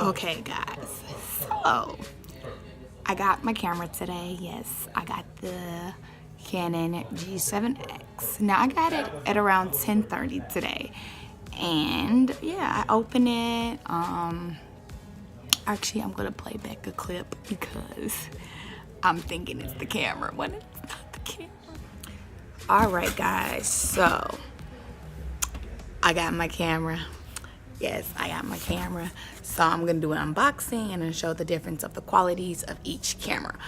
Okay guys, so I got my camera today. Yes, I got the Canon G7X. Now I got it at around 10:30 today. And yeah, I opened it. Actually I'm gonna play back a clip because I'm thinking it's the camera when it's not the camera. Alright guys, so I got my camera. Yes, I got my camera. So I'm gonna do an unboxing and show the difference of the qualities of each camera.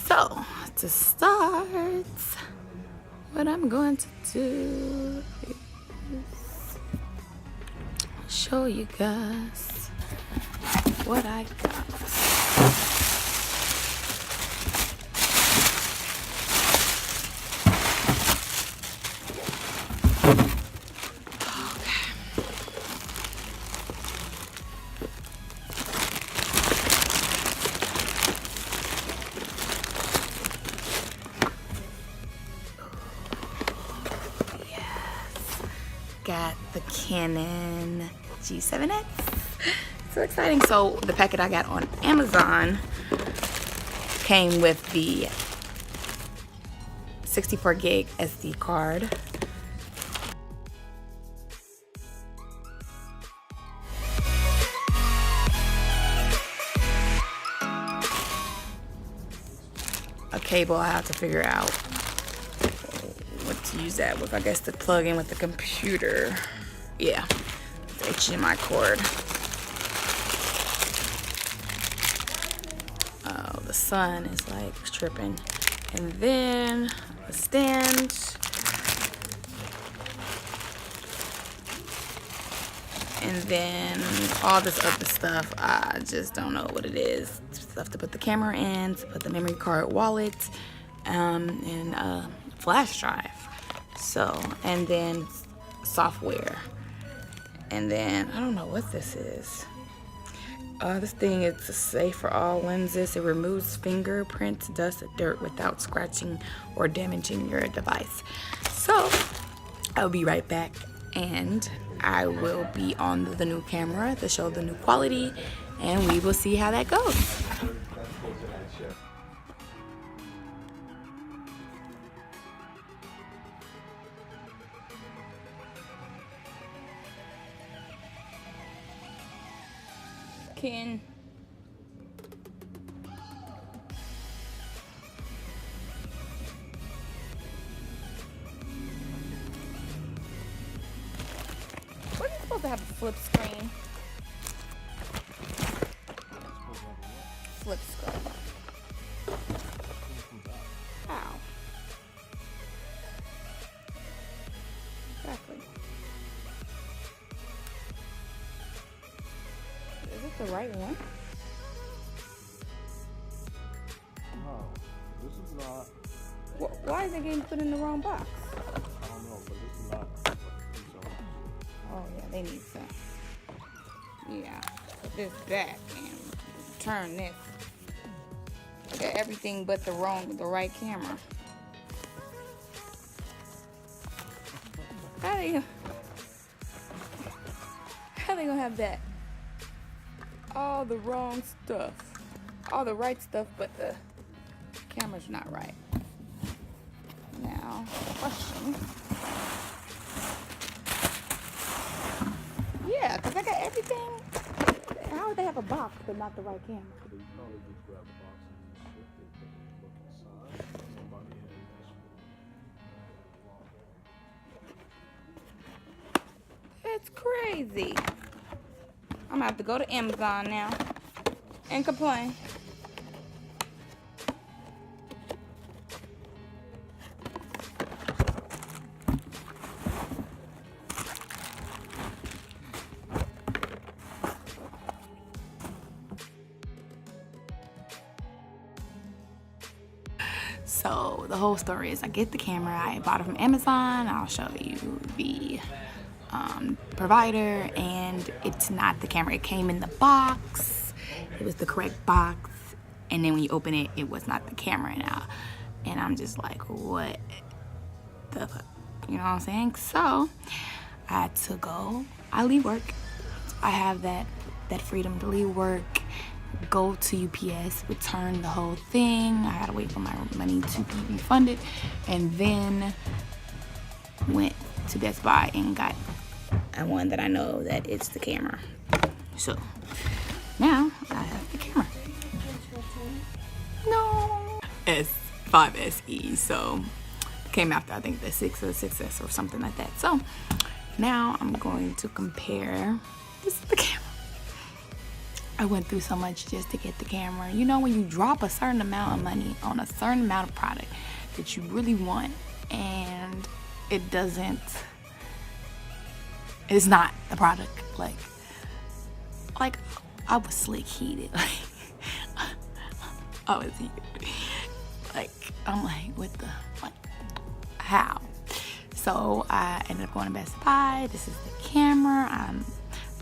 So to start, what I'm going to do is show you guys what I got. Got the Canon G7X. So exciting. So the packet I got on Amazon came with the 64 gig SD card. A cable I have to figure out what to use that with. I guess to plug in with the computer. Yeah, the HDMI cord. Oh, the sun is like tripping. And then a stand. And then all this other stuff, I just don't know what it is. Stuff to put the camera in, to put the memory card, wallet, and flash drive. So, and then software. And then, I don't know what this is. This thing is safe for all lenses. It removes fingerprints, dust, and dirt without scratching or damaging your device. So, I'll be right back. And I will be on the new camera to show the new quality. And we will see how that goes. Ken. We're just supposed to have a flip screen. Flip screen. How? Exactly. Is it the right one? No, this is not. Why is it getting put in the wrong box? I don't know, but this is not what these are. Oh yeah, they need some. Yeah, put this back and turn this. Got everything but the right camera. How they gonna have that? All the wrong stuff. All the right stuff, but the camera's not right. Now, question. Yeah, because I got everything. How would they have a box but not the right camera? They probably just grab the box and shift it, but look inside. Somebody had this. It's crazy. I'm gonna have to go to Amazon now and complain. So the whole story is I get the camera, I bought it from Amazon. I'll show you the provider, and it's not the camera. It came in the box. It was the correct box, and then when you open it, it was not the camera now. And I'm just like, what the fuck? You know what I'm saying? So I had to go. I leave work. I have that that freedom to leave work, go to UPS, return the whole thing. I gotta wait for my money to be refunded, and then went to Best Buy and got one that I know that it's the camera. So now I have the camera. No, S5SE. So came after, I think, the 6 or 6S or something like that. So now I'm going to compare. This is the camera. I went through so much just to get the camera. You know, when you drop a certain amount of money on a certain amount of product that you really want, and it doesn't, it's not the product. Like I was slick heated. I was heated. Like, I'm like, what the, like, how? So I ended up going to Best Buy. This is the camera.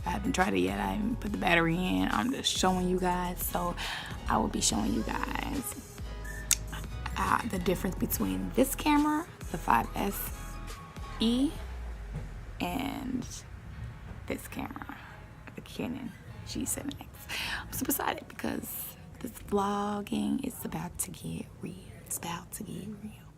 I haven't tried it yet. I haven't put the battery in. I'm just showing you guys. So I will be showing you guys the difference between this camera, the 5SE, and this camera, the Canon G7X. I'm super excited because this vlogging is about to get real. It's about to get real.